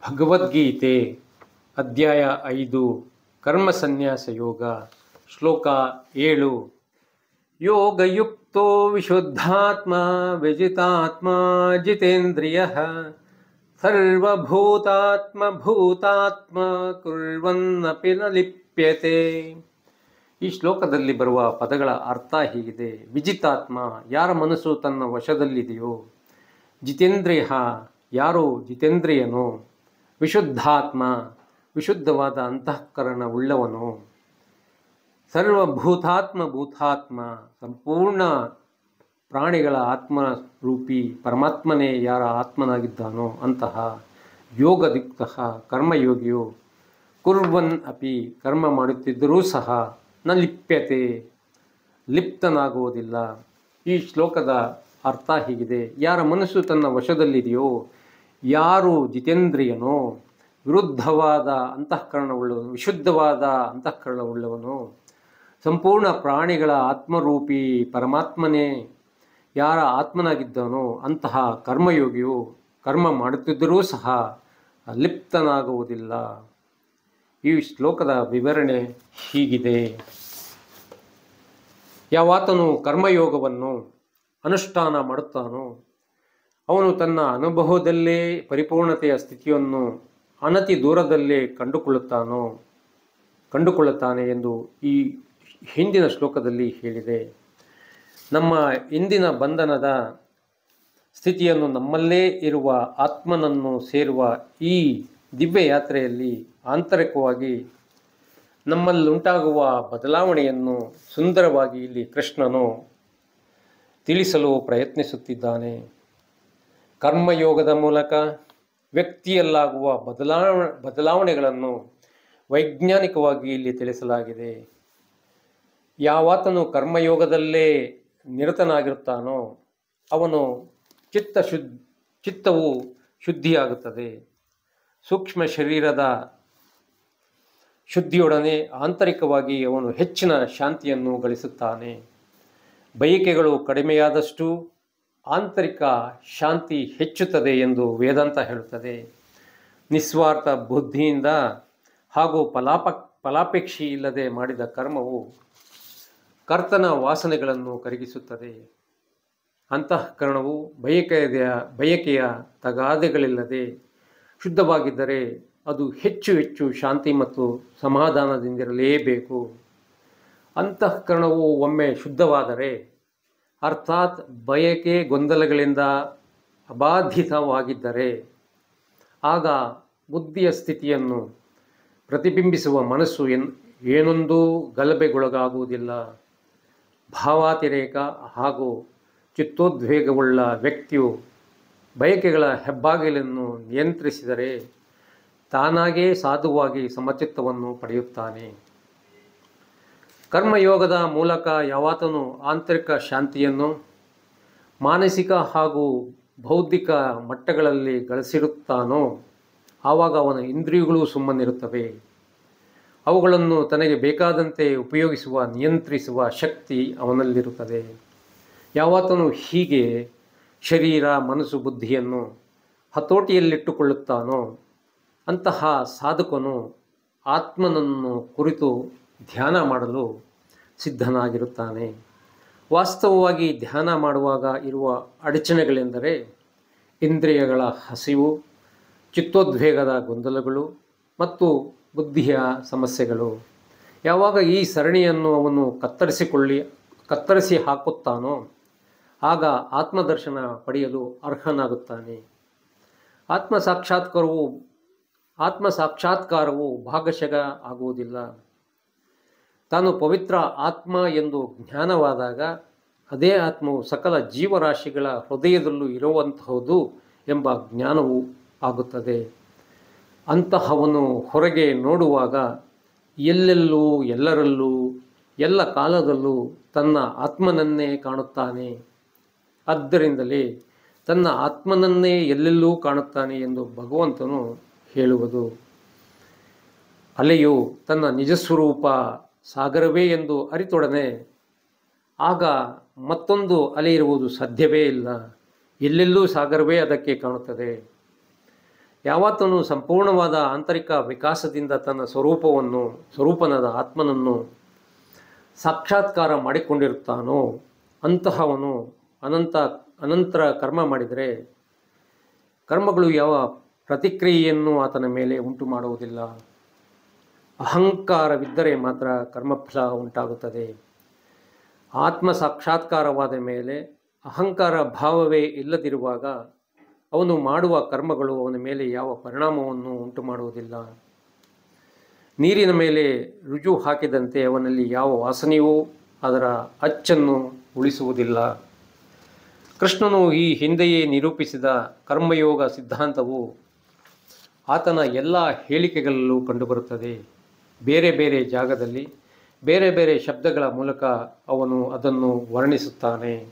ಭಗವದ್ಗೀತೆ ಅಧ್ಯಾಯ 5 ಕರ್ಮ ಸನ್ಯಾಸ ಯೋಗ ಶ್ಲೋಕ 7 ಯೋಗಯುಕ್ತೋ ವಿಶುದ್ಧಾತ್ಮ ವಿಜಿತಾತ್ಮ ಜಿತೇಂದ್ರಿಯಃ ಸರ್ವಭೂತಾತ್ಮ ಭೂತಾತ್ಮ ಕುರ್ವನ್ನಪಿ ನ ಲಿಪ್ಯತೆ. ಈ ಶ್ಲೋಕದಲ್ಲಿ ಬರುವ ಪದಗಳ ಅರ್ಥ ಹೀಗಿದೆ. ವಿಜಿತಾತ್ಮ, ಯಾರ ಮನಸ್ಸು ತನ್ನ ವಶದಲ್ಲಿದೆಯೋ. ಜಿತೇಂದ್ರಿಯ, ಯಾರು ಜಿತೇಂದ್ರಿಯನೋ. ವಿಶುದ್ಧಾತ್ಮ, ವಿಶುದ್ಧವಾದ ಅಂತಃಕರಣ ಉಳ್ಳವನು. ಸರ್ವಭೂತಾತ್ಮ ಭೂತಾತ್ಮ, ಸಂಪೂರ್ಣ ಪ್ರಾಣಿಗಳ ಆತ್ಮರೂಪಿ ಪರಮಾತ್ಮನೇ ಯಾರ ಆತ್ಮನಾಗಿದ್ದಾನೋ ಅಂತಹ ಯೋಗಯುಕ್ತ ಕರ್ಮಯೋಗಿಯು ಕುರ್ವನ್ ಅಪಿ, ಕರ್ಮ ಮಾಡುತ್ತಿದ್ದರೂ ಸಹ ನ ಲಿಪ್ಯತೆ, ಲಿಪ್ತನಾಗುವುದಿಲ್ಲ. ಈ ಶ್ಲೋಕದ ಅರ್ಥ ಹೀಗಿದೆ. ಯಾರ ಮನಸ್ಸು ತನ್ನ ವಶದಲ್ಲಿದೆಯೋ, ಯಾರು ಜಿತೇಂದ್ರಿಯನೋ, ವಿರುದ್ಧವಾದ ಅಂತಃಕರಣವುಳ್ಳವನು, ವಿಶುದ್ಧವಾದ ಅಂತಃಕರಣವುಳ್ಳವನು, ಸಂಪೂರ್ಣ ಪ್ರಾಣಿಗಳ ಆತ್ಮರೂಪಿ ಪರಮಾತ್ಮನೇ ಯಾರ ಆತ್ಮನಾಗಿದ್ದಾನೋ ಅಂತಹ ಕರ್ಮಯೋಗಿಯು ಕರ್ಮ ಮಾಡುತ್ತಿದ್ದರೂ ಸಹ ಲಿಪ್ತನಾಗುವುದಿಲ್ಲ. ಈ ಶ್ಲೋಕದ ವಿವರಣೆ ಹೀಗಿದೆ. ಯಾವಾತನು ಕರ್ಮಯೋಗವನ್ನು ಅನುಷ್ಠಾನ ಮಾಡುತ್ತಾನೋ ಅವನು ತನ್ನ ಅನುಭವದಲ್ಲೇ ಪರಿಪೂರ್ಣತೆಯ ಸ್ಥಿತಿಯನ್ನು ಅನತಿ ದೂರದಲ್ಲೇ ಕಂಡುಕೊಳ್ಳುತ್ತಾನೆ ಎಂದು ಈ ಹಿಂದಿನ ಶ್ಲೋಕದಲ್ಲಿ ಹೇಳಿದೆ. ನಮ್ಮ ಇಂದಿನ ಬಂಧನದ ಸ್ಥಿತಿಯನ್ನು ನಮ್ಮಲ್ಲೇ ಇರುವ ಆತ್ಮನನ್ನು ಸೇರುವ ಈ ದಿವ್ಯ ಯಾತ್ರೆಯಲ್ಲಿ ಆಂತರಿಕವಾಗಿ ನಮ್ಮಲ್ಲುಂಟಾಗುವ ಬದಲಾವಣೆಯನ್ನು ಸುಂದರವಾಗಿ ಇಲ್ಲಿ ಕೃಷ್ಣನು ತಿಳಿಸಲು ಪ್ರಯತ್ನಿಸುತ್ತಿದ್ದಾನೆ. ಕರ್ಮಯೋಗದ ಮೂಲಕ ವ್ಯಕ್ತಿಯಲ್ಲಾಗುವ ಬದಲಾವಣೆಗಳನ್ನು ವೈಜ್ಞಾನಿಕವಾಗಿ ಇಲ್ಲಿ ತಿಳಿಸಲಾಗಿದೆ. ಯಾವಾತನು ಕರ್ಮಯೋಗದಲ್ಲೇ ನಿರತನಾಗಿರುತ್ತಾನೋ ಅವನು ಚಿತ್ತವು ಶುದ್ಧಿಯಾಗುತ್ತದೆ. ಸೂಕ್ಷ್ಮ ಶರೀರದ ಶುದ್ಧಿಯೊಡನೆ ಆಂತರಿಕವಾಗಿ ಅವನು ಹೆಚ್ಚಿನ ಶಾಂತಿಯನ್ನು ಗಳಿಸುತ್ತಾನೆ. ಬಯಕೆಗಳು ಕಡಿಮೆಯಾದಷ್ಟು ಆಂತರಿಕ ಶಾಂತಿ ಹೆಚ್ಚುತ್ತದೆ ಎಂದು ವೇದಾಂತ ಹೇಳುತ್ತದೆ. ನಿಸ್ವಾರ್ಥ ಬುದ್ಧಿಯಿಂದ ಹಾಗೂ ಫಲಾಪೇಕ್ಷೆ ಇಲ್ಲದೆ ಮಾಡಿದ ಕರ್ಮವು ಕರ್ತನ ವಾಸನೆಗಳನ್ನು ಕರಗಿಸುತ್ತದೆ. ಅಂತಃಕರಣವು ಬಯಕೆಯ ತಗಾದೆಗಳಿಲ್ಲದೆ ಶುದ್ಧವಾಗಿದ್ದರೆ ಅದು ಹೆಚ್ಚು ಶಾಂತಿ ಮತ್ತು ಸಮಾಧಾನದಿಂದಿರಲೇಬೇಕು. ಅಂತಃಕರಣವು ಒಮ್ಮೆ ಶುದ್ಧವಾದರೆ, ಅರ್ಥಾತ್ ಬಯಕೆ ಗೊಂದಲಗಳಿಂದ ಅಬಾಧಿತವಾಗಿದ್ದರೆ, ಆಗ ಬುದ್ಧಿಯ ಸ್ಥಿತಿಯನ್ನು ಪ್ರತಿಬಿಂಬಿಸುವ ಮನಸ್ಸು ಏನೊಂದೂ ಗಲಭೆಗೊಳಗಾಗುವುದಿಲ್ಲ. ಭಾವಾತಿರೇಕ ಹಾಗೂ ಚಿತ್ತೋದ್ವೇಗವುಳ್ಳ ವ್ಯಕ್ತಿಯು ಬಯಕೆಗಳ ಹೆಬ್ಬಾಗಿಲನ್ನು ನಿಯಂತ್ರಿಸಿದರೆ ತಾನಾಗೇ ಸಾಧುವಾಗಿ ಸಮಚಿತ್ತವನ್ನು ಪಡೆಯುತ್ತಾನೆ. ಕರ್ಮಯೋಗದ ಮೂಲಕ ಯಾವಾತನು ಆಂತರಿಕ ಶಾಂತಿಯನ್ನು ಮಾನಸಿಕ ಹಾಗೂ ಬೌದ್ಧಿಕ ಮಟ್ಟಗಳಲ್ಲಿ ಗಳಿಸಿರುತ್ತಾನೋ ಆವಾಗ ಅವನ ಇಂದ್ರಿಯಗಳು ಸುಮ್ಮನಿರುತ್ತವೆ. ಅವುಗಳನ್ನು ತನಗೆ ಬೇಕಾದಂತೆ ನಿಯಂತ್ರಿಸುವ ಶಕ್ತಿ ಅವನಲ್ಲಿರುತ್ತದೆ. ಯಾವಾತನು ಹೀಗೆ ಶರೀರ ಮನಸ್ಸು ಬುದ್ಧಿಯನ್ನು ಹತೋಟಿಯಲ್ಲಿಟ್ಟುಕೊಳ್ಳುತ್ತಾನೋ ಅಂತಹ ಸಾಧಕನು ಆತ್ಮನನ್ನು ಕುರಿತು ಧ್ಯಾನ ಮಾಡಲು ಸಿದ್ಧನಾಗಿರುತ್ತಾನೆ. ವಾಸ್ತವವಾಗಿ ಧ್ಯಾನ ಮಾಡುವಾಗ ಇರುವ ಅಡಚಣೆಗಳೆಂದರೆ ಇಂದ್ರಿಯಗಳ ಹಸಿವು, ಚಿತ್ತೋದ್ವೇಗದ ಗೊಂದಲಗಳು ಮತ್ತು ಬುದ್ಧಿಯ ಸಮಸ್ಯೆಗಳು. ಯಾವಾಗ ಈ ಸರಣಿಯನ್ನು ಅವನು ಕತ್ತರಿಸಿ ಹಾಕುತ್ತಾನೋ ಆಗ ಆತ್ಮದರ್ಶನ ಪಡೆಯಲು ಅರ್ಹನಾಗುತ್ತಾನೆ. ಆತ್ಮಸಾಕ್ಷಾತ್ಕಾರವು ಭಾಗಶಃ ಆಗುವುದಿಲ್ಲ. ತಾನು ಪವಿತ್ರ ಆತ್ಮ ಎಂದು ಜ್ಞಾನವಾದಾಗ ಅದೇ ಆತ್ಮವು ಸಕಲ ಜೀವರಾಶಿಗಳ ಹೃದಯದಲ್ಲೂ ಇರುವಂತಹದ್ದು ಎಂಬ ಜ್ಞಾನವೂ ಆಗುತ್ತದೆ. ಅಂತಹವನು ಹೊರಗೆ ನೋಡುವಾಗ ಎಲ್ಲೆಲ್ಲೂ ಎಲ್ಲರಲ್ಲೂ ಎಲ್ಲ ಕಾಲದಲ್ಲೂ ತನ್ನ ಆತ್ಮನನ್ನೇ ಕಾಣುತ್ತಾನೆ. ಆದ್ದರಿಂದಲೇ ತನ್ನ ಆತ್ಮನನ್ನೇ ಎಲ್ಲೆಲ್ಲೂ ಕಾಣುತ್ತಾನೆ ಎಂದು ಭಗವಂತನು ಹೇಳುವುದು. ಅಲೆಯು ತನ್ನ ನಿಜಸ್ವರೂಪ ಸಾಗರವೇ ಎಂದು ಅರಿತೊಡನೆ ಆಗ ಮತ್ತೊಂದು ಅಲೆ ಇರುವುದು ಸಾಧ್ಯವೇ ಇಲ್ಲ. ಎಲ್ಲೆಲ್ಲೂ ಸಾಗರವೇ ಅದಕ್ಕೆ ಕಾಣುತ್ತದೆ. ಯಾವತ್ತೂ ಸಂಪೂರ್ಣವಾದ ಆಂತರಿಕ ವಿಕಾಸದಿಂದ ತನ್ನ ಸ್ವರೂಪನಾದ ಆತ್ಮನನ್ನು ಸಾಕ್ಷಾತ್ಕಾರ ಮಾಡಿಕೊಂಡಿರುತ್ತಾನೋ ಅಂತಹವನು ಅನಂತರ ಕರ್ಮ ಮಾಡಿದರೆ ಕರ್ಮಗಳು ಯಾವ ಪ್ರತಿಕ್ರಿಯೆಯನ್ನು ಆತನ ಮೇಲೆ ಉಂಟು ಮಾಡುವುದಿಲ್ಲ. ಅಹಂಕಾರವಿದ್ದರೆ ಮಾತ್ರ ಕರ್ಮಫಲ ಉಂಟಾಗುತ್ತದೆ. ಆತ್ಮ ಸಾಕ್ಷಾತ್ಕಾರವಾದ ಮೇಲೆ ಅಹಂಕಾರ ಭಾವವೇ ಇಲ್ಲದಿರುವಾಗ ಅವನು ಮಾಡುವ ಕರ್ಮಗಳು ಅವನ ಮೇಲೆ ಯಾವ ಪರಿಣಾಮವನ್ನು ಉಂಟು ಮಾಡುವುದಿಲ್ಲ. ನೀರಿನ ಮೇಲೆ ರುಜು ಹಾಕಿದಂತೆ ಅವನಲ್ಲಿ ಯಾವ ವಾಸನೆಯೂ ಅದರ ಅಚ್ಚನ್ನು ಉಳಿಸುವುದಿಲ್ಲ. ಕೃಷ್ಣನು ಈ ಹಿಂದೆಯೇ ನಿರೂಪಿಸಿದ ಕರ್ಮಯೋಗ ಸಿದ್ಧಾಂತವು ಆತನ ಎಲ್ಲ ಹೇಳಿಕೆಗಳಲ್ಲೂ ಕಂಡುಬರುತ್ತದೆ. ಬೇರೆ ಬೇರೆ ಜಾಗದಲ್ಲಿ ಬೇರೆ ಬೇರೆ ಶಬ್ದಗಳ ಮೂಲಕ ಅವನು ಅದನ್ನು ವರ್ಣಿಸುತ್ತಾನೆ.